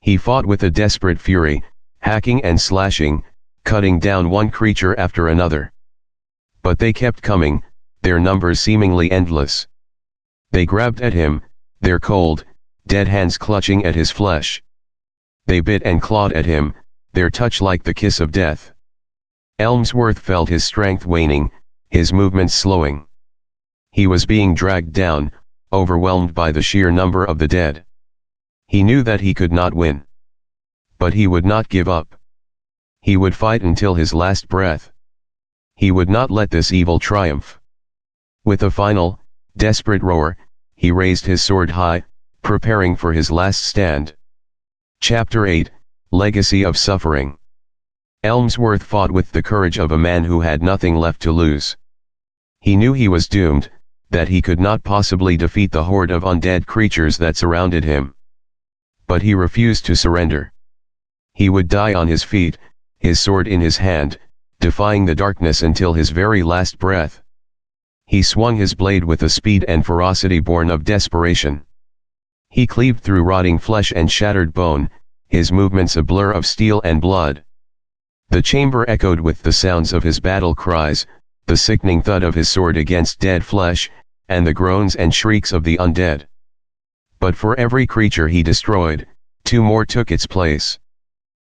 He fought with a desperate fury, hacking and slashing, cutting down one creature after another. But they kept coming, their numbers seemingly endless. They grabbed at him, their cold, dead hands clutching at his flesh. They bit and clawed at him, their touch like the kiss of death. Elmsworth felt his strength waning, his movements slowing. He was being dragged down, overwhelmed by the sheer number of the dead. He knew that he could not win. But he would not give up. He would fight until his last breath. He would not let this evil triumph. With a final, desperate roar, he raised his sword high, preparing for his last stand. Chapter 8, Legacy of Suffering. Elmsworth fought with the courage of a man who had nothing left to lose. He knew he was doomed, that he could not possibly defeat the horde of undead creatures that surrounded him. But he refused to surrender. He would die on his feet, his sword in his hand, defying the darkness until his very last breath. He swung his blade with a speed and ferocity born of desperation. He cleaved through rotting flesh and shattered bone, his movements a blur of steel and blood. The chamber echoed with the sounds of his battle cries, the sickening thud of his sword against dead flesh, and the groans and shrieks of the undead. But for every creature he destroyed, two more took its place.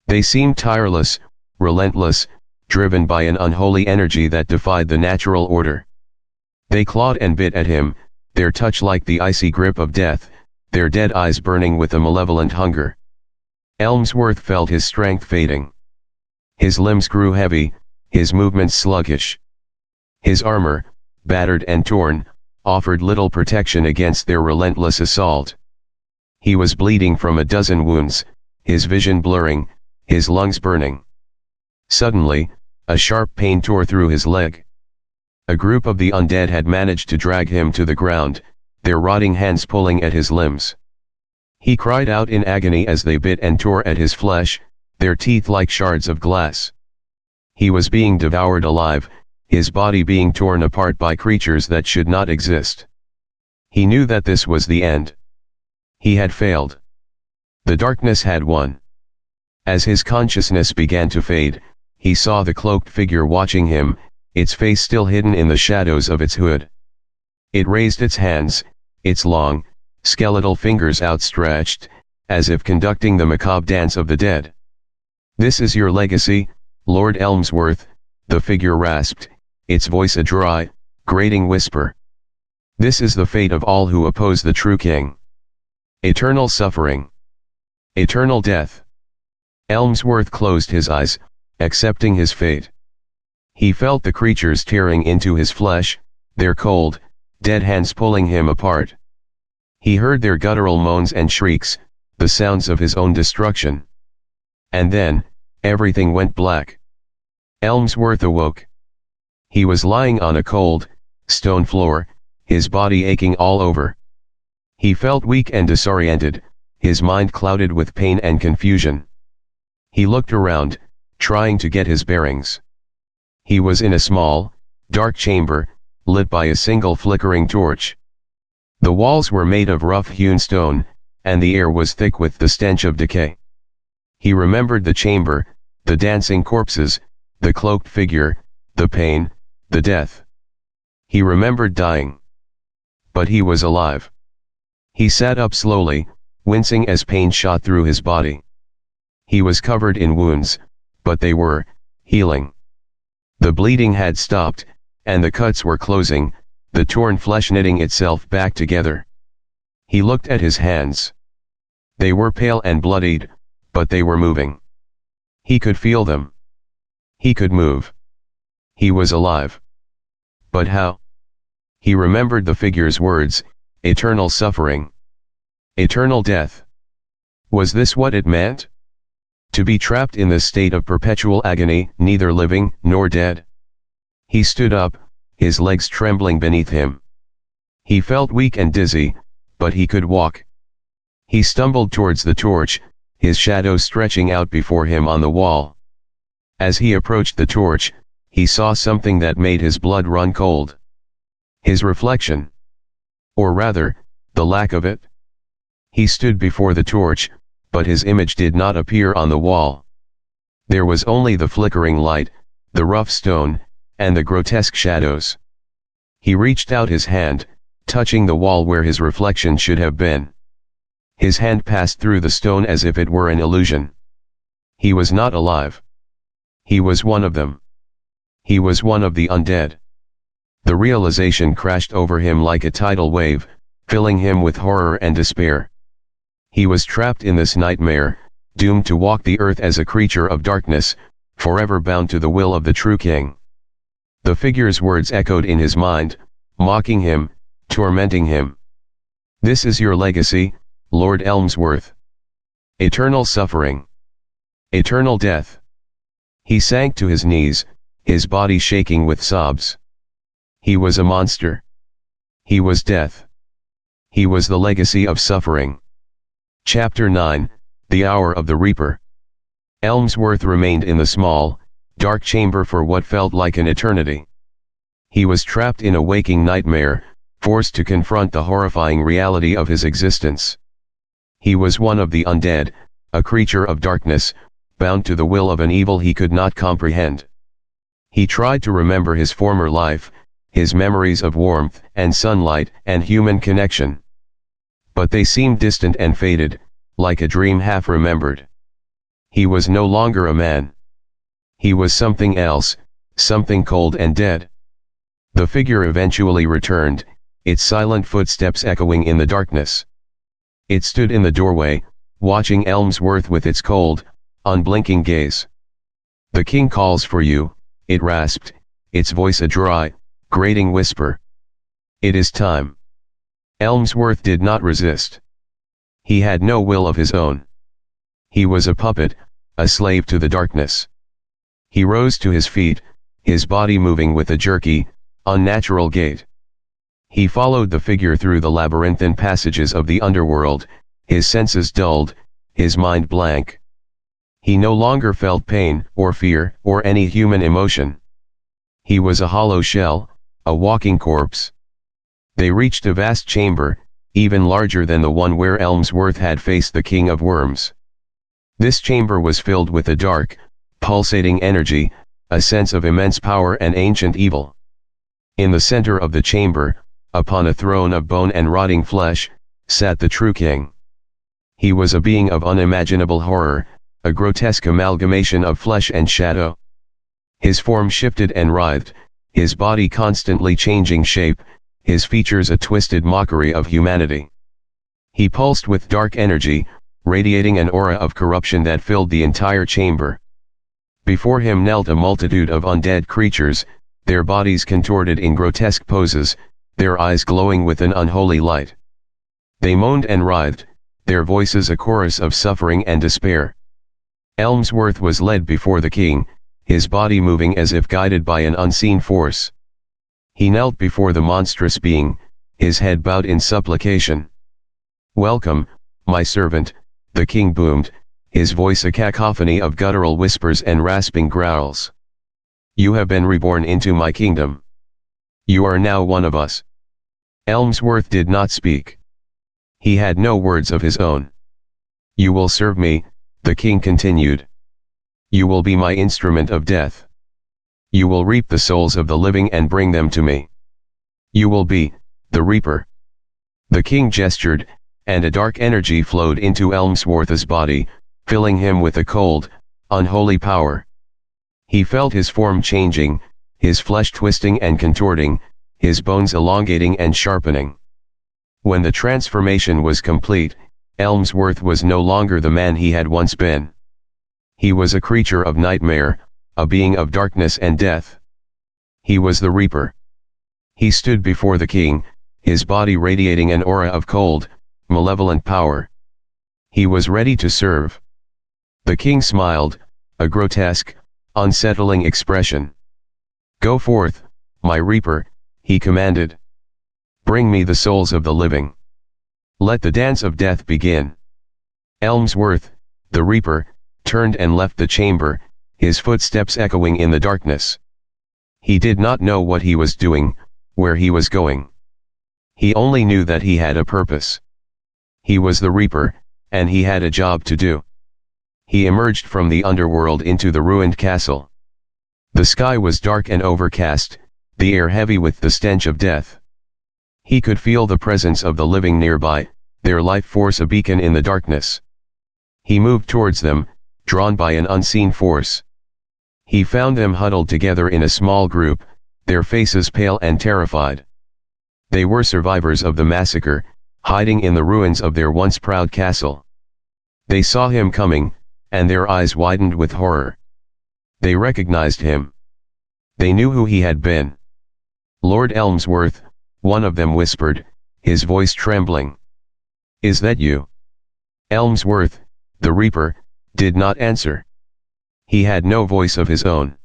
They seemed tireless, relentless, driven by an unholy energy that defied the natural order. They clawed and bit at him, their touch like the icy grip of death, their dead eyes burning with a malevolent hunger. Elmsworth felt his strength fading. His limbs grew heavy, his movements sluggish. His armor, battered and torn, offered little protection against their relentless assault. He was bleeding from a dozen wounds, his vision blurring, his lungs burning. Suddenly, a sharp pain tore through his leg. A group of the undead had managed to drag him to the ground, their rotting hands pulling at his limbs. He cried out in agony as they bit and tore at his flesh, their teeth like shards of glass. He was being devoured alive, his body being torn apart by creatures that should not exist. He knew that this was the end. He had failed. The darkness had won. As his consciousness began to fade, he saw the cloaked figure watching him, its face still hidden in the shadows of its hood. It raised its hands, its long, skeletal fingers outstretched, as if conducting the macabre dance of the dead. "This is your legacy, Lord Elmsworth," the figure rasped, its voice a dry, grating whisper. "This is the fate of all who oppose the true king. Eternal suffering. Eternal death." Elmsworth closed his eyes, accepting his fate. He felt the creatures tearing into his flesh, their cold, dead hands pulling him apart. He heard their guttural moans and shrieks, the sounds of his own destruction. And then, everything went black. Elmsworth awoke. He was lying on a cold, stone floor, his body aching all over. He felt weak and disoriented, his mind clouded with pain and confusion. He looked around, trying to get his bearings. He was in a small, dark chamber, lit by a single flickering torch. The walls were made of rough-hewn stone, and the air was thick with the stench of decay. He remembered the chamber, the dancing corpses, the cloaked figure, the pain, the death. He remembered dying. But he was alive. He sat up slowly, wincing as pain shot through his body. He was covered in wounds, but they were healing. The bleeding had stopped, and the cuts were closing, the torn flesh knitting itself back together. He looked at his hands. They were pale and bloodied, but they were moving. He could feel them. He could move. He was alive. But how? He remembered the figure's words, eternal suffering. Eternal death. Was this what it meant? To be trapped in this state of perpetual agony, neither living nor dead? He stood up, his legs trembling beneath him. He felt weak and dizzy, but he could walk. He stumbled towards the torch, his shadow stretching out before him on the wall. As he approached the torch, he saw something that made his blood run cold. His reflection. Or rather, the lack of it. He stood before the torch, but his image did not appear on the wall. There was only the flickering light, the rough stone, and the grotesque shadows. He reached out his hand, touching the wall where his reflection should have been. His hand passed through the stone as if it were an illusion. He was not alive. He was one of them. He was one of the undead. The realization crashed over him like a tidal wave, filling him with horror and despair. He was trapped in this nightmare, doomed to walk the earth as a creature of darkness, forever bound to the will of the true king. The figure's words echoed in his mind, mocking him, tormenting him. "This is your legacy, Lord Elmsworth. Eternal suffering. Eternal death." He sank to his knees, his body shaking with sobs. He was a monster. He was death. He was the legacy of suffering. Chapter 9, The Hour of the Reaper. Elmsworth remained in the small, dark chamber for what felt like an eternity. He was trapped in a waking nightmare, forced to confront the horrifying reality of his existence. He was one of the undead, a creature of darkness, bound to the will of an evil he could not comprehend. He tried to remember his former life, his memories of warmth and sunlight and human connection. But they seemed distant and faded, like a dream half remembered. He was no longer a man. He was something else, something cold and dead. The figure eventually returned, its silent footsteps echoing in the darkness. It stood in the doorway, watching Elmsworth with its cold, unblinking gaze. "The king calls for you," it rasped, its voice a dry, grating whisper. "It is time." Elmsworth did not resist. He had no will of his own. He was a puppet, a slave to the darkness. He rose to his feet, his body moving with a jerky, unnatural gait. He followed the figure through the labyrinthine passages of the underworld, his senses dulled, his mind blank. He no longer felt pain, or fear, or any human emotion. He was a hollow shell, a walking corpse. They reached a vast chamber, even larger than the one where Elmsworth had faced the King of Worms. This chamber was filled with a dark, pulsating energy, a sense of immense power and ancient evil. In the center of the chamber, upon a throne of bone and rotting flesh, sat the true king. He was a being of unimaginable horror, a grotesque amalgamation of flesh and shadow. His form shifted and writhed, his body constantly changing shape, his features a twisted mockery of humanity. He pulsed with dark energy, radiating an aura of corruption that filled the entire chamber. Before him knelt a multitude of undead creatures, their bodies contorted in grotesque poses, their eyes glowing with an unholy light. They moaned and writhed, their voices a chorus of suffering and despair. Elmsworth was led before the king, his body moving as if guided by an unseen force. He knelt before the monstrous being, his head bowed in supplication. "Welcome, my servant," the king boomed, his voice a cacophony of guttural whispers and rasping growls. "You have been reborn into my kingdom. You are now one of us." Elmsworth did not speak. He had no words of his own. "You will serve me," the king continued. "You will be my instrument of death. You will reap the souls of the living and bring them to me. You will be the reaper." The king gestured, and a dark energy flowed into Elmsworth's body, filling him with a cold, unholy power. He felt his form changing, his flesh twisting and contorting, his bones elongating and sharpening. When the transformation was complete, Elmsworth was no longer the man he had once been. He was a creature of nightmare, a being of darkness and death. He was the Reaper. He stood before the king, his body radiating an aura of cold, malevolent power. He was ready to serve. The king smiled, a grotesque, unsettling expression. "Go forth, my Reaper," he commanded. "Bring me the souls of the living. Let the dance of death begin." Elmsworth, the Reaper, turned and left the chamber, his footsteps echoing in the darkness. He did not know what he was doing, where he was going. He only knew that he had a purpose. He was the Reaper, and he had a job to do. He emerged from the underworld into the ruined castle. The sky was dark and overcast, the air heavy with the stench of death. He could feel the presence of the living nearby, their life force a beacon in the darkness. He moved towards them, drawn by an unseen force. He found them huddled together in a small group, their faces pale and terrified. They were survivors of the massacre, hiding in the ruins of their once proud castle. They saw him coming, and their eyes widened with horror. They recognized him. They knew who he had been. "Lord Elmsworth," one of them whispered, his voice trembling. "Is that you?" Elmsworth, the Reaper, did not answer. He had no voice of his own.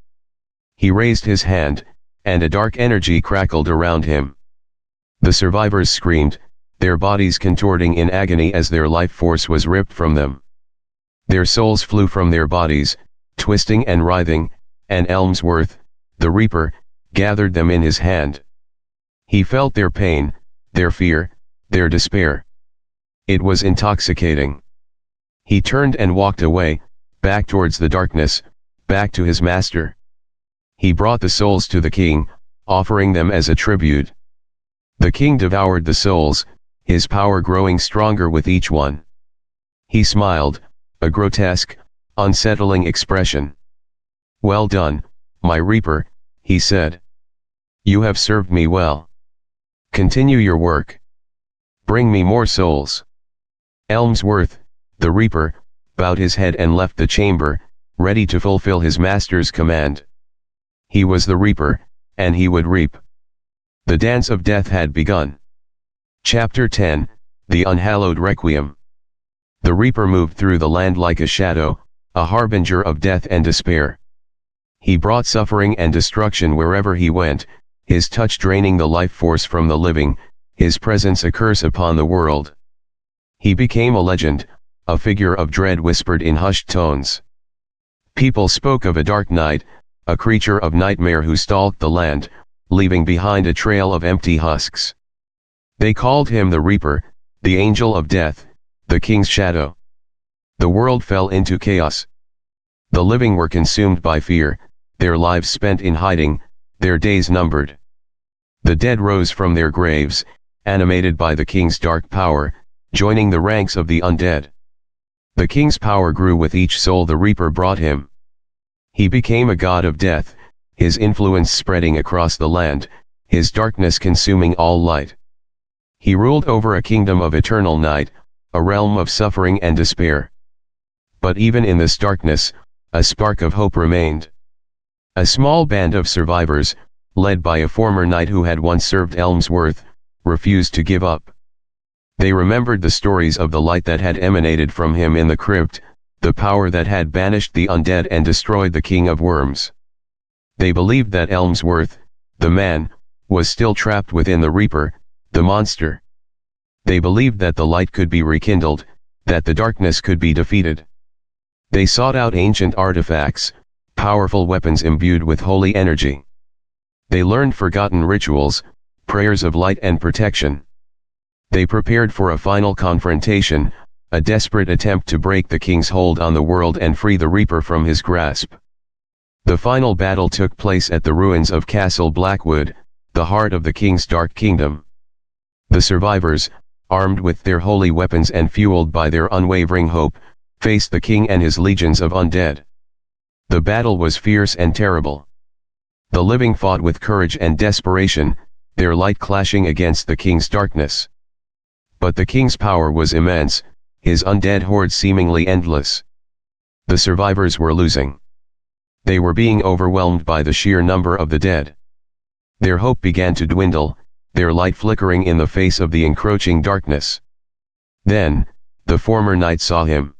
He raised his hand, and a dark energy crackled around him. The survivors screamed, their bodies contorting in agony as their life force was ripped from them. Their souls flew from their bodies, twisting and writhing, and Elmsworth, the Reaper, gathered them in his hand. He felt their pain, their fear, their despair. It was intoxicating. He turned and walked away, back towards the darkness, back to his master. He brought the souls to the king, offering them as a tribute. The king devoured the souls, his power growing stronger with each one. He smiled, a grotesque, unsettling expression. "Well done, my Reaper," he said. "You have served me well. Continue your work. Bring me more souls." Elmsworth, the Reaper, bowed his head and left the chamber, ready to fulfill his master's command. He was the Reaper, and he would reap. The dance of death had begun. Chapter 10, The Unhallowed Requiem. The Reaper moved through the land like a shadow, a harbinger of death and despair. He brought suffering and destruction wherever he went, his touch draining the life force from the living, his presence a curse upon the world. He became a legend, a figure of dread whispered in hushed tones. People spoke of a dark night, a creature of nightmare who stalked the land, leaving behind a trail of empty husks. They called him the Reaper, the Angel of Death, the King's Shadow. The world fell into chaos. The living were consumed by fear, their lives spent in hiding, their days numbered. The dead rose from their graves, animated by the king's dark power, joining the ranks of the undead. The king's power grew with each soul the Reaper brought him. He became a god of death, his influence spreading across the land, his darkness consuming all light. He ruled over a kingdom of eternal night, a realm of suffering and despair. But even in this darkness, a spark of hope remained. A small band of survivors, led by a former knight who had once served Elmsworth, refused to give up. They remembered the stories of the light that had emanated from him in the crypt, the power that had banished the undead and destroyed the king of worms. They believed that Elmsworth, the man, was still trapped within the Reaper, the monster. They believed that the light could be rekindled, that the darkness could be defeated. They sought out ancient artifacts, powerful weapons imbued with holy energy. They learned forgotten rituals, prayers of light and protection. They prepared for a final confrontation, a desperate attempt to break the king's hold on the world and free the Reaper from his grasp. The final battle took place at the ruins of Castle Blackwood, the heart of the king's dark kingdom. The survivors, armed with their holy weapons and fueled by their unwavering hope, faced the king and his legions of undead. The battle was fierce and terrible. The living fought with courage and desperation, their light clashing against the king's darkness. But the king's power was immense, his undead horde seemingly endless. The survivors were losing. They were being overwhelmed by the sheer number of the dead. Their hope began to dwindle, their light flickering in the face of the encroaching darkness. Then, the former knight saw him.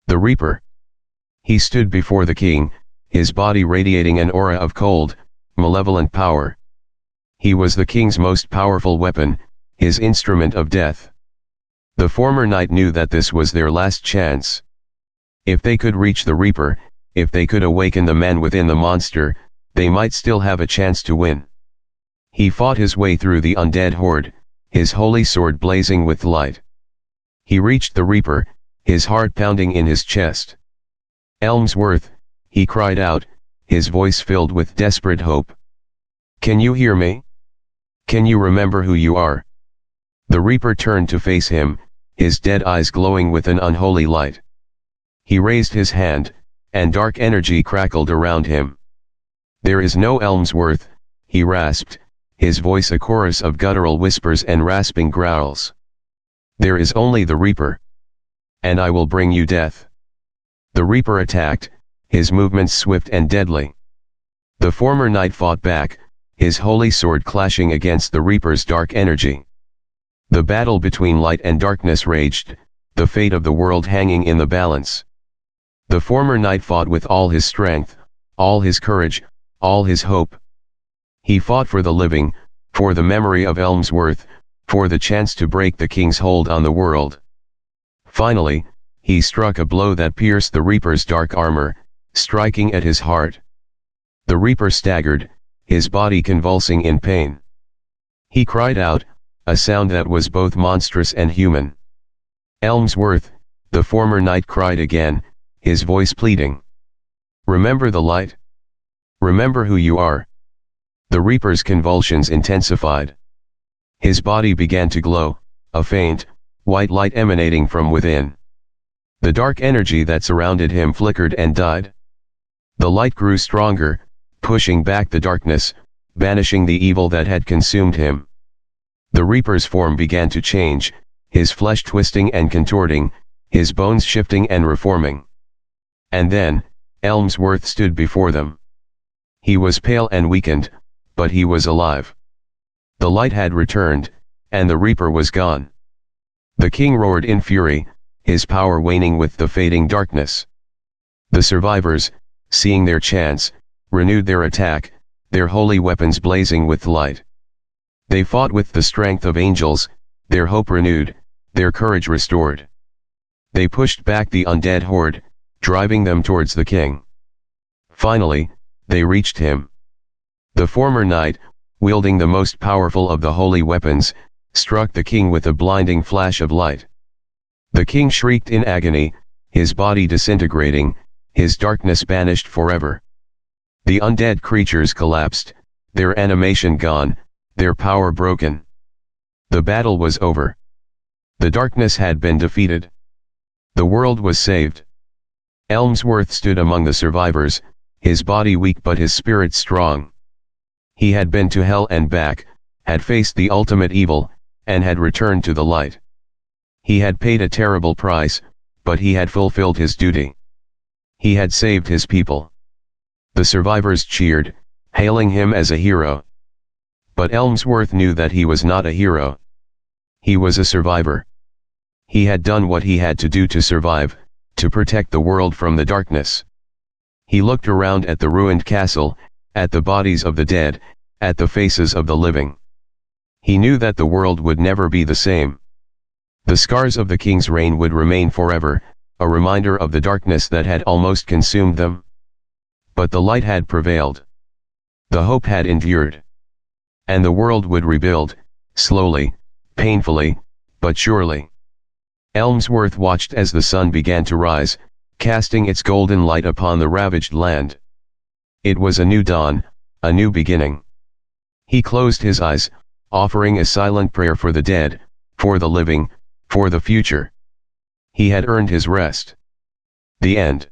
The Reaper. He stood before the king, his body radiating an aura of cold, malevolent power. He was the king's most powerful weapon, his instrument of death. The former knight knew that this was their last chance. If they could reach the Reaper, if they could awaken the man within the monster, they might still have a chance to win. He fought his way through the undead horde, his holy sword blazing with light. He reached the Reaper, his heart pounding in his chest. "Elmsworth," he cried out, his voice filled with desperate hope. "Can you hear me? Can you remember who you are?" The Reaper turned to face him, his dead eyes glowing with an unholy light. He raised his hand, and dark energy crackled around him. "There is no Elmsworth," he rasped, his voice a chorus of guttural whispers and rasping growls. "There is only the Reaper. And I will bring you death." The Reaper attacked, his movements swift and deadly. The former knight fought back, his holy sword clashing against the Reaper's dark energy. The battle between light and darkness raged, the fate of the world hanging in the balance. The former knight fought with all his strength, all his courage, all his hope. He fought for the living, for the memory of Elmsworth, for the chance to break the king's hold on the world. Finally, he struck a blow that pierced the Reaper's dark armor, striking at his heart. The Reaper staggered, his body convulsing in pain. He cried out, a sound that was both monstrous and human. "Elmsworth," the former knight cried again, his voice pleading. "Remember the light. Remember who you are." The Reaper's convulsions intensified. His body began to glow, a faint, white light emanating from within. The dark energy that surrounded him flickered and died. The light grew stronger, pushing back the darkness, banishing the evil that had consumed him. The Reaper's form began to change, his flesh twisting and contorting, his bones shifting and reforming. And then, Elmsworth stood before them. He was pale and weakened, but he was alive. The light had returned, and the Reaper was gone. The king roared in fury, his power waning with the fading darkness. The survivors, seeing their chance, renewed their attack, their holy weapons blazing with light. They fought with the strength of angels, their hope renewed, their courage restored. They pushed back the undead horde, driving them towards the king. Finally, they reached him. The former knight, wielding the most powerful of the holy weapons, struck the king with a blinding flash of light. The king shrieked in agony, his body disintegrating, his darkness banished forever. The undead creatures collapsed, their animation gone, their power broken. The battle was over. The darkness had been defeated. The world was saved. Elmsworth stood among the survivors, his body weak but his spirit strong. He had been to hell and back, had faced the ultimate evil, and had returned to the light. He had paid a terrible price, but he had fulfilled his duty. He had saved his people. The survivors cheered, hailing him as a hero. But Elmsworth knew that he was not a hero. He was a survivor. He had done what he had to do to survive, to protect the world from the darkness. He looked around at the ruined castle, at the bodies of the dead, at the faces of the living. He knew that the world would never be the same. The scars of the king's reign would remain forever, a reminder of the darkness that had almost consumed them. But the light had prevailed. The hope had endured. And the world would rebuild, slowly, painfully, but surely. Elmsworth watched as the sun began to rise, casting its golden light upon the ravaged land. It was a new dawn, a new beginning. He closed his eyes, offering a silent prayer for the dead, for the living, for the future. He had earned his rest. The end.